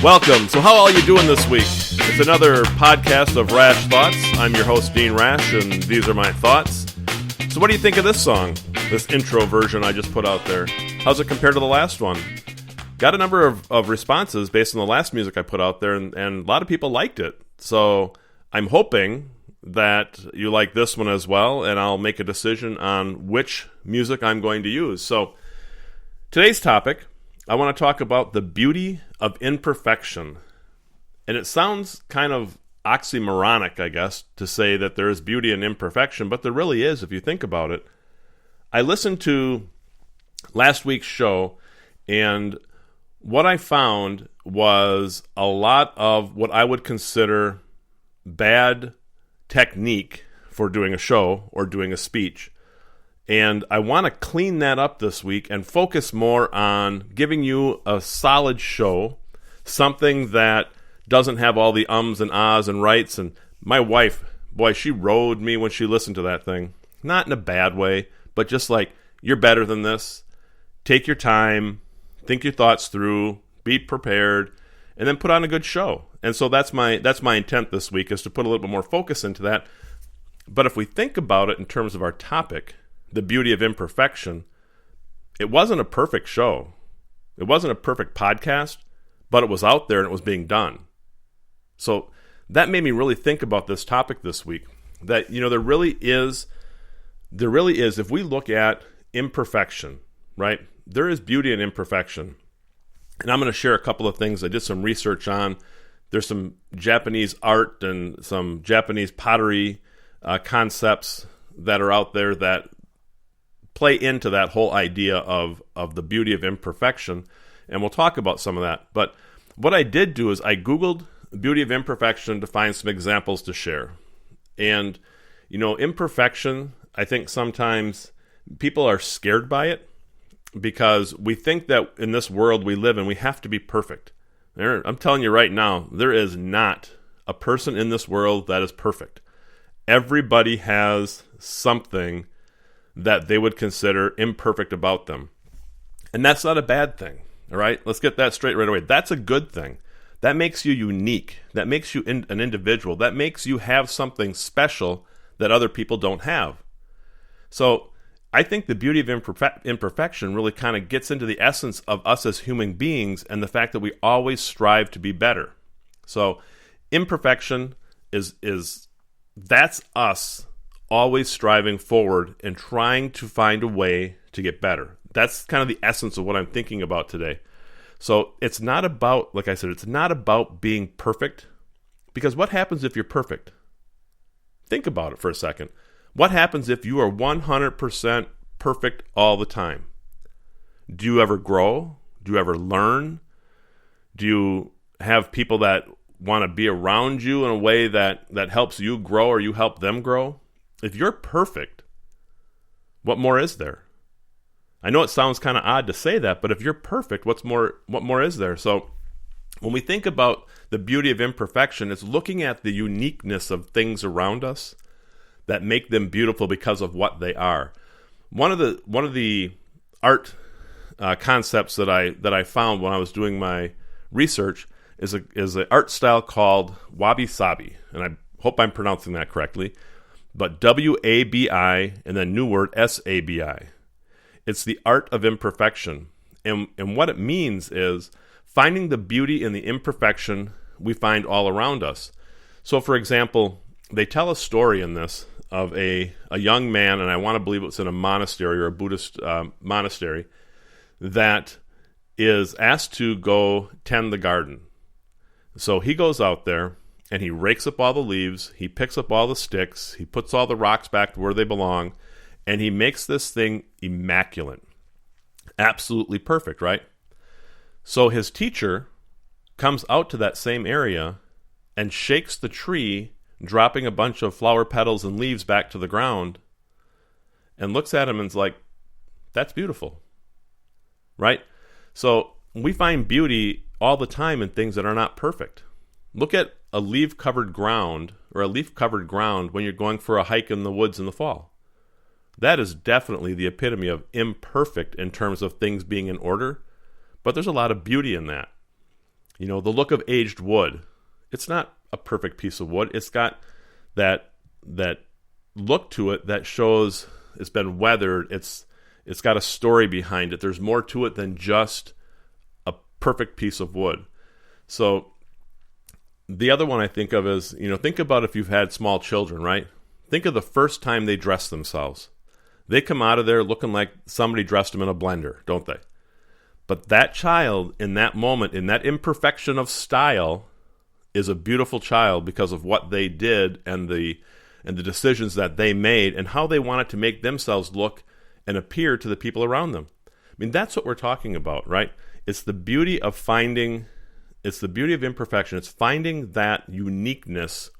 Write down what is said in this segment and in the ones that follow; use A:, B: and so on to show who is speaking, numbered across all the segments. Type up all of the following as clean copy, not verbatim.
A: Welcome. So how are you doing this week? It's another podcast of Rash Thoughts. I'm your host, Dean Rash, and these are my thoughts. So what do you think of this song? This intro version I just put out there. How's it compared to the last one? Got a number of responses based on the last music I put out there, and a lot of people liked it. So I'm hoping that you like this one as well, and I'll make a decision on which music I'm going to use. So today's topic, I want to talk about the beauty of imperfection. And it sounds kind of oxymoronic, I guess, to say that there is beauty in imperfection, but there really is if you think about it. I listened to last week's show, and what I found was a lot of what I would consider bad technique for doing a show or doing a speech. And I want to clean that up this week and focus more on giving you a solid show, something that doesn't have all the ums and ahs and rights. And my wife, boy, she rode me when she listened to that thing. Not in a bad way, but just like, you're better than this. Take your time, think your thoughts through, be prepared, and then put on a good show. And so that's my intent this week, is to put a little bit more focus into that. But if we think about it in terms of our topic, the beauty of imperfection, it wasn't a perfect show. It wasn't a perfect podcast, but it was out there and it was being done. So that made me really think about this topic this week. That, there really is, if we look at imperfection, right? There is beauty in imperfection. And I'm going to share a couple of things I did some research on. There's some Japanese art and some Japanese pottery concepts that are out there that play into that whole idea of the beauty of imperfection, and we'll talk about some of that. But what I did do is I Googled beauty of imperfection to find some examples to share. And, imperfection, I think sometimes people are scared by it because we think that in this world we live in, we have to be perfect. I'm telling you right now, there is not a person in this world that is perfect. Everybody has something that they would consider imperfect about them. And that's not a bad thing, all right? Let's get that straight right away. That's a good thing. That makes you unique. That makes you an individual. That makes you have something special that other people don't have. So I think the beauty of imperfection really kind of gets into the essence of us as human beings and the fact that we always strive to be better. So imperfection that's us always striving forward and trying to find a way to get better. That's kind of the essence of what I'm thinking about today. So it's not about, like I said, it's not about being perfect, because what happens if you're perfect? Think about it for a second. What happens if you are 100% perfect all the time? Do you ever grow? Do you ever learn? Do you have people that want to be around you in a way that helps you grow or you help them grow? If you're perfect, what more is there? I know it sounds kind of odd to say that, but if you're perfect, what more is there? So when we think about the beauty of imperfection, it's looking at the uniqueness of things around us that make them beautiful because of what they are. One of the art concepts that I found when I was doing my research is an art style called wabi-sabi, and I hope I'm pronouncing that correctly. But W-A-B-I and then new word S-A-B-I. It's the art of imperfection. And what it means is finding the beauty in the imperfection we find all around us. So, for example, they tell a story in this of a young man, and I want to believe it was in a monastery or a Buddhist monastery, that is asked to go tend the garden. So he goes out there, and he rakes up all the leaves, he picks up all the sticks, he puts all the rocks back to where they belong, and he makes this thing immaculate. Absolutely perfect, right? So his teacher comes out to that same area and shakes the tree, dropping a bunch of flower petals and leaves back to the ground, and looks at him and's like, that's beautiful, right? So we find beauty all the time in things that are not perfect. Look at a leaf-covered ground when you're going for a hike in the woods in the fall. That is definitely the epitome of imperfect in terms of things being in order, but there's a lot of beauty in that. The look of aged wood. It's not a perfect piece of wood. It's got that look to it that shows it's been weathered. It's got a story behind it. There's more to it than just a perfect piece of wood. So the other one I think of is, think about if you've had small children, right? Think of the first time they dress themselves. They come out of there looking like somebody dressed them in a blender, don't they? But that child, in that moment, in that imperfection of style, is a beautiful child because of what they did and the decisions that they made and how they wanted to make themselves look and appear to the people around them. I mean, that's what we're talking about, right? It's the beauty of it's the beauty of imperfection. It's finding that uniqueness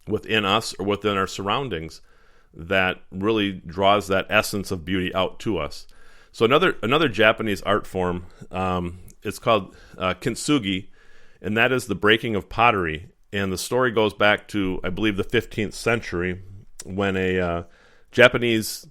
A: within us or within our surroundings that really draws that essence of beauty out to us. So another Japanese art form, it's called Kintsugi, and that is the breaking of pottery. And the story goes back to, I believe, the 15th century when a Japanese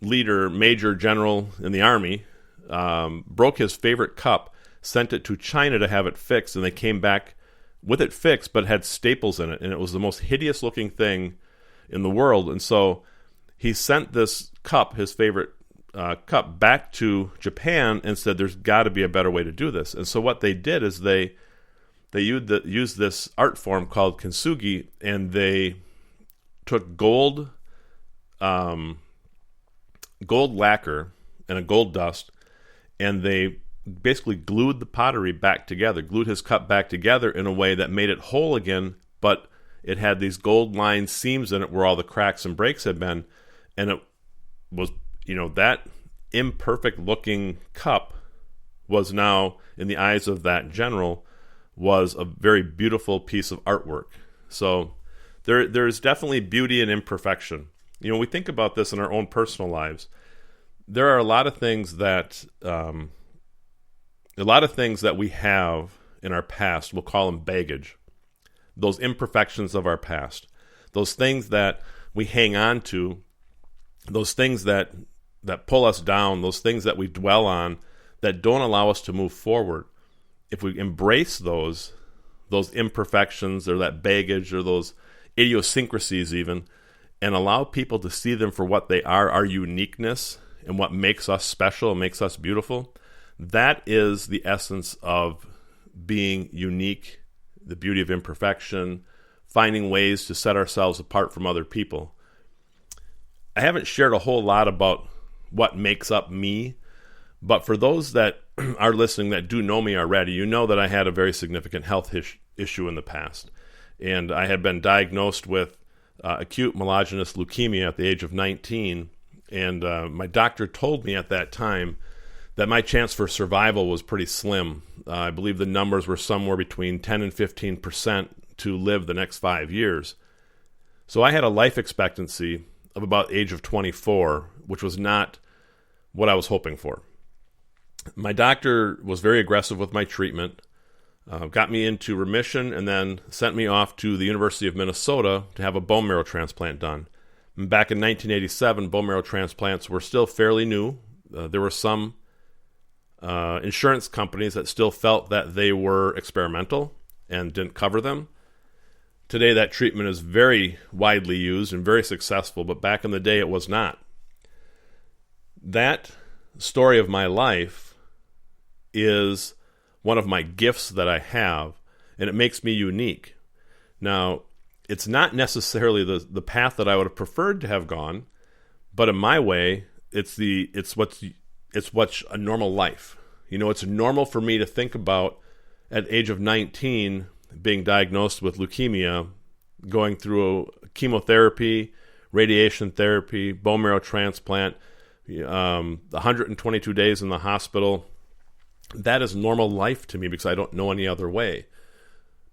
A: leader, major general in the army, broke his favorite cup, sent it to China to have it fixed, and they came back with it fixed, but had staples in it, and it was the most hideous looking thing in the world. And so he sent this cup, his favorite cup, back to Japan and said, there's got to be a better way to do this. And so what they did is they used this art form called Kintsugi, and they took gold lacquer and a gold dust, and they basically glued the pottery back together, glued his cup back together in a way that made it whole again, but it had these gold lined seams in it where all the cracks and breaks had been, and it was, that imperfect looking cup was now, in the eyes of that general, was a very beautiful piece of artwork. So there's definitely beauty in imperfection. We think about this in our own personal lives. There are a lot of things that we have in our past, we'll call them baggage. Those imperfections of our past, those things that we hang on to, those things that pull us down, those things that we dwell on that don't allow us to move forward. If we embrace those imperfections or that baggage or those idiosyncrasies even, and allow people to see them for what they are, our uniqueness and what makes us special and makes us beautiful, that is the essence of being unique, the beauty of imperfection, finding ways to set ourselves apart from other people. I haven't shared a whole lot about what makes up me, but for those that are listening that do know me already, you know that I had a very significant health issue in the past. And I had been diagnosed with acute myelogenous leukemia at the age of 19. And my doctor told me at that time that my chance for survival was pretty slim. I believe the numbers were somewhere between 10 and 15% to live the next 5 years. So I had a life expectancy of about age of 24, which was not what I was hoping for. My doctor was very aggressive with my treatment, got me into remission, and then sent me off to the University of Minnesota to have a bone marrow transplant done. And back in 1987, bone marrow transplants were still fairly new. There were some insurance companies that still felt that they were experimental and didn't cover them. Today, that treatment is very widely used and very successful, but back in the day, it was not. That story of my life is one of my gifts that I have, and it makes me unique. Now, it's not necessarily the path that I would have preferred to have gone, but in my way, it's what's a normal life. It's normal for me to think about at the age of 19 being diagnosed with leukemia, going through chemotherapy, radiation therapy, bone marrow transplant, 122 days in the hospital. That is normal life to me because I don't know any other way.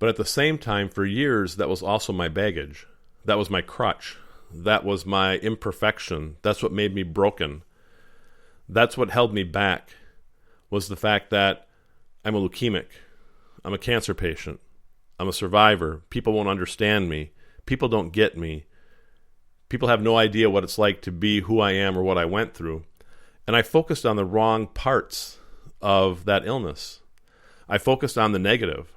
A: But at the same time, for years, that was also my baggage. That was my crutch. That was my imperfection. That's what made me broken. That's what held me back, was the fact that I'm a leukemic. I'm a cancer patient. I'm a survivor. People won't understand me. People don't get me. People have no idea what it's like to be who I am or what I went through. And I focused on the wrong parts of that illness. I focused on the negative.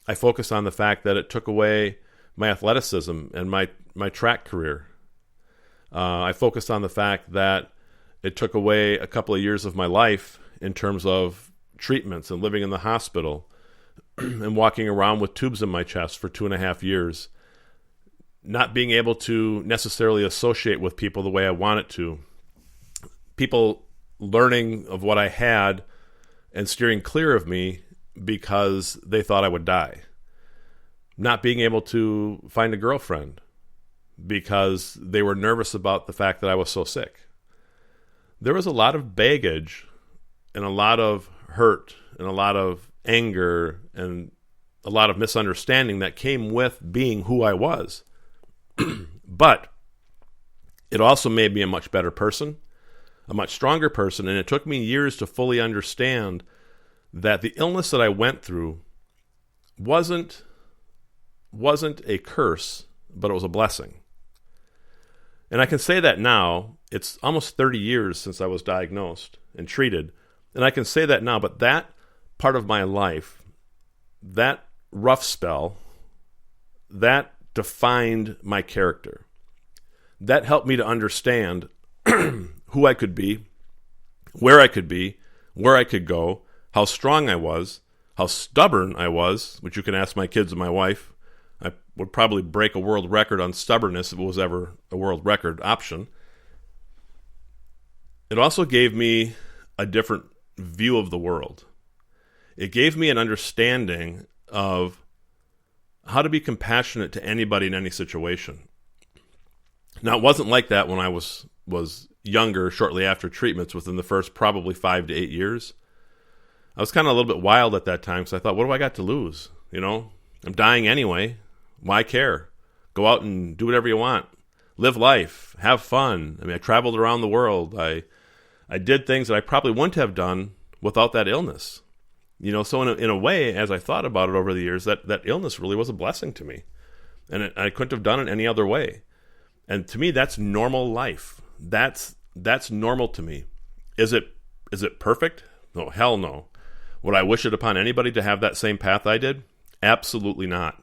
A: I focused on the fact that it took away my athleticism and my track career. I focused on the fact that it took away a couple of years of my life in terms of treatments and living in the hospital and walking around with tubes in my chest for 2.5 years, not being able to necessarily associate with people the way I wanted to, people learning of what I had and steering clear of me because they thought I would die, not being able to find a girlfriend because they were nervous about the fact that I was so sick. There was a lot of baggage and a lot of hurt and a lot of anger and a lot of misunderstanding that came with being who I was. But it also made me a much better person, a much stronger person, and it took me years to fully understand that the illness that I went through wasn't a curse, but it was a blessing. And I can say that now. It's almost 30 years since I was diagnosed and treated, and I can say that now, but that part of my life, that rough spell, that defined my character. That helped me to understand who I could be, where I could go, how strong I was, how stubborn I was, which you can ask my kids and my wife. I would probably break a world record on stubbornness if it was ever a world record option. It also gave me a different view of the world. It gave me an understanding of how to be compassionate to anybody in any situation. Now, it wasn't like that when I was younger, shortly after treatments, within the first probably 5 to 8 years. I was kind of a little bit wild at that time, so I thought, what do I got to lose? You know, I'm dying anyway. Why care? Go out and do whatever you want. Live life. Have fun. I mean, I traveled around the world. I did things that I probably wouldn't have done without that illness. You know, so in a way, as I thought about it over the years, that illness really was a blessing to me. And I couldn't have done it any other way. And to me, that's normal life. That's normal to me. Is it perfect? No, hell no. Would I wish it upon anybody to have that same path I did? Absolutely not.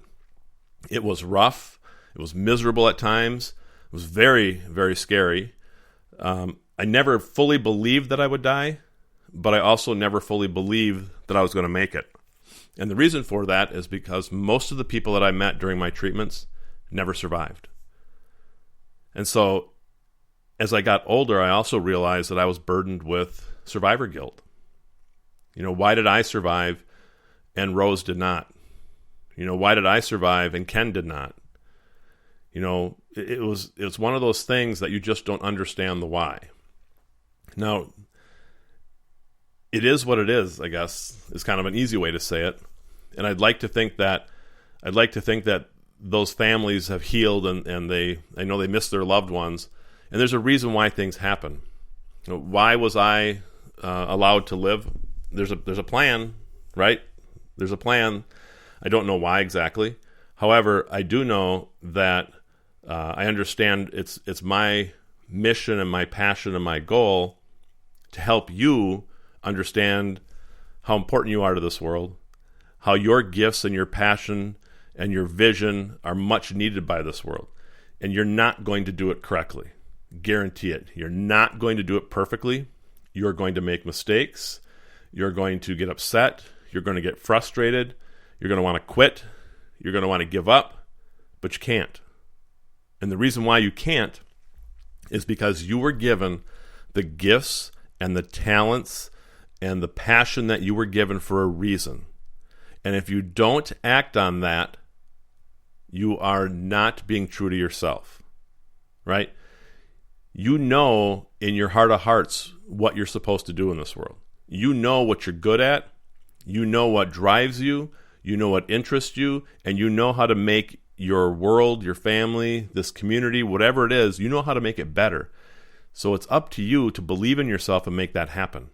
A: It was rough. It was miserable at times. It was very, very scary. I never fully believed that I would die, but I also never fully believed that I was going to make it. And the reason for that is because most of the people that I met during my treatments never survived. And so as I got older, I also realized that I was burdened with survivor guilt. You know, why did I survive and Rose did not? You know, why did I survive and Ken did not? You know, it was one of those things that you just don't understand the why. Now, it is what it is, I guess, is kind of an easy way to say it. And I'd like to think that those families have healed and I know they miss their loved ones. And there's a reason why things happen. You know, why was I allowed to live? There's a plan, right? There's a plan. I don't know why exactly. However, I do know that I understand it's my mission and my passion and my goal to help you understand how important you are to this world, how your gifts and your passion and your vision are much needed by this world. And you're not going to do it correctly. Guarantee it. You're not going to do it perfectly. You're going to make mistakes. You're going to get upset. You're going to get frustrated. You're going to want to quit. You're going to want to give up. But you can't. And the reason why you can't is because you were given the gifts and the talents and the passion that you were given for a reason. And if you don't act on that, you are not being true to yourself, right? You know in your heart of hearts what you're supposed to do in this world. You know what you're good at. You know what drives you. You know what interests you. And you know how to make your world, your family, this community, whatever it is, you know how to make it better. So it's up to you to believe in yourself and make that happen,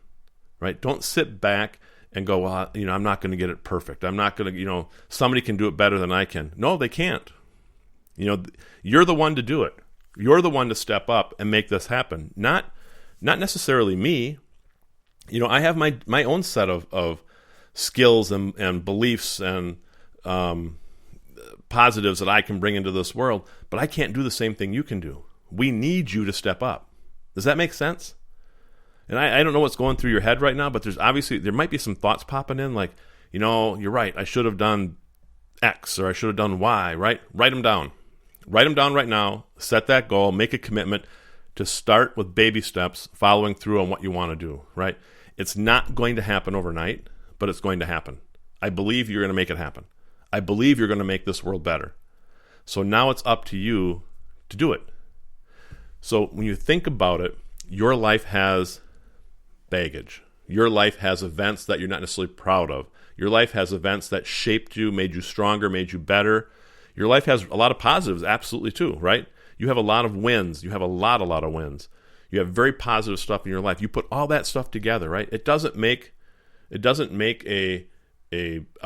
A: right? Don't sit back and go, well, you know, I'm not going to get it perfect. I'm not going to, you know, somebody can do it better than I can. No, they can't. You know, you're the one to do it. You're the one to step up and make this happen. Not necessarily me. I have my own set of skills and beliefs and positives that I can bring into this world, but I can't do the same thing you can do. We need you to step up. Does that make sense? And I don't know what's going through your head right now, but there might be some thoughts popping in like, you're right, I should have done X or I should have done Y, right? Write them down. Write them down right now. Set that goal. Make a commitment to start with baby steps, following through on what you want to do, right? It's not going to happen overnight, but it's going to happen. I believe you're going to make it happen. I believe you're going to make this world better. So now it's up to you to do it. So when you think about it, your life has baggage. Your life has events that you're not necessarily proud of. Your life has events that shaped you, made you stronger, made you better. Your life has a lot of positives, absolutely too, right? You have a lot of wins. You have a lot of wins. You have very positive stuff in your life. You put all that stuff together, right? It doesn't make a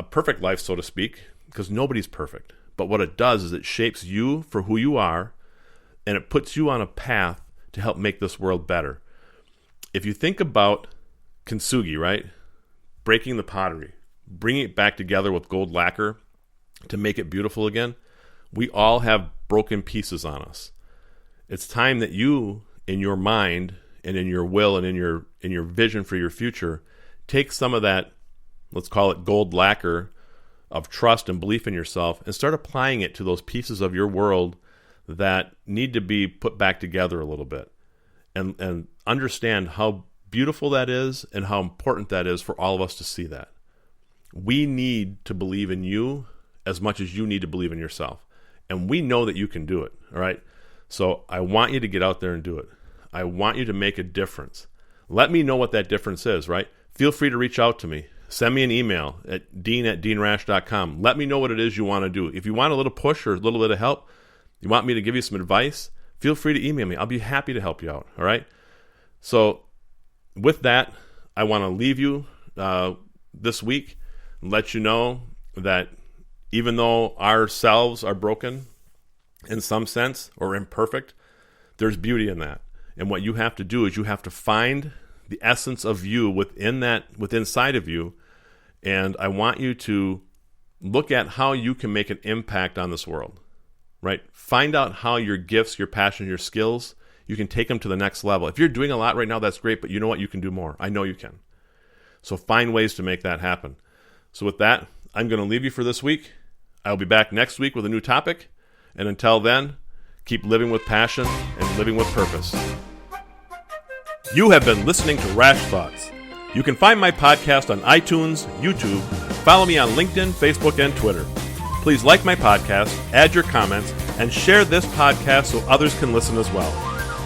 A: perfect life, so to speak, because nobody's perfect. But what it does is it shapes you for who you are, and it puts you on a path to help make this world better. If you think about Kintsugi, right? Breaking the pottery, bringing it back together with gold lacquer to make it beautiful again. We all have broken pieces on us. It's time that you, in your mind and in your will and in your vision for your future, take some of that, let's call it gold lacquer of trust and belief in yourself, and start applying it to those pieces of your world that need to be put back together a little bit, and understand how beautiful that is and how important that is for all of us to see that. We need to believe in you as much as you need to believe in yourself. And we know that you can do it, all right? So I want you to get out there and do it. I want you to make a difference. Let me know what that difference is, right? Feel free to reach out to me. Send me an email at dean@deanrash.com. Let me know what it is you want to do. If you want a little push or a little bit of help, you want me to give you some advice, feel free to email me. I'll be happy to help you out, all right? So with that, I want to leave you this week and let you know that even though ourselves are broken in some sense or imperfect, there's beauty in that. And what you have to do is you have to find the essence of you inside of you. And I want you to look at how you can make an impact on this world, right? Find out how your gifts, your passion, your skills, you can take them to the next level. If you're doing a lot right now, that's great, but you know what? You can do more. I know you can. So find ways to make that happen. So with that, I'm going to leave you for this week. I'll be back next week with a new topic. And until then, keep living with passion and living with purpose. You have been listening to Rash Thoughts. You can find my podcast on iTunes, YouTube, follow me on LinkedIn, Facebook, and Twitter. Please like my podcast, add your comments, and share this podcast so others can listen as well.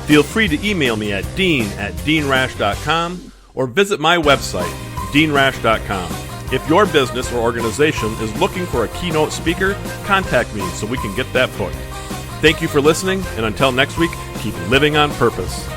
A: Feel free to email me at dean@deanrash.com or visit my website, deanrash.com. If your business or organization is looking for a keynote speaker, contact me so we can get that booked. Thank you for listening, and until next week, keep living on purpose.